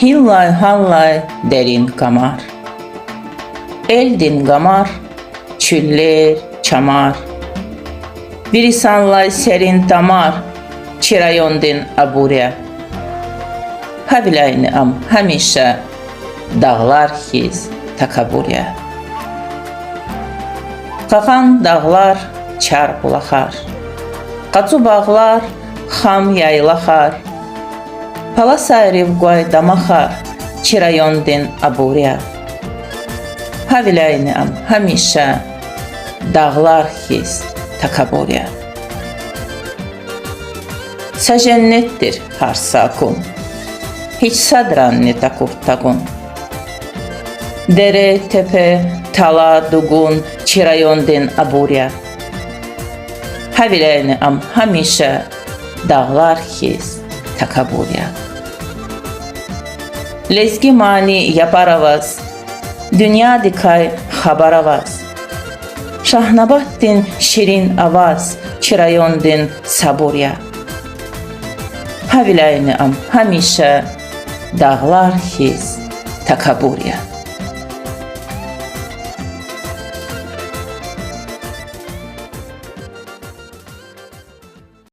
Hillay hallay derin qamar. Eldin qamar, çüller, çamar. Birisanlay serin damar, çirayondin aburya. Havilayni am hamişa dağlar hiz takaburya. Qaqan dağlar çar bulaxar. Qaçu bağlar xam yaylaxar. Palasayriv guay damaxar, çirayondin aburya. Havilayni am hamişa dağlar hiz takaburya. Sajennettir har sakun, hiç sadran ne takurtagun. Dere, tepe, tala, dugun, çirayondin aburya. Havilayni am hamişa dağlar hiz takaburya. Lezgi mani yaparavaz, dünya dikay habaravaz. Şahnabaddin şirin avaz, çirayondin saburya. Havilayni am hamişa dağlar hiz takaburya.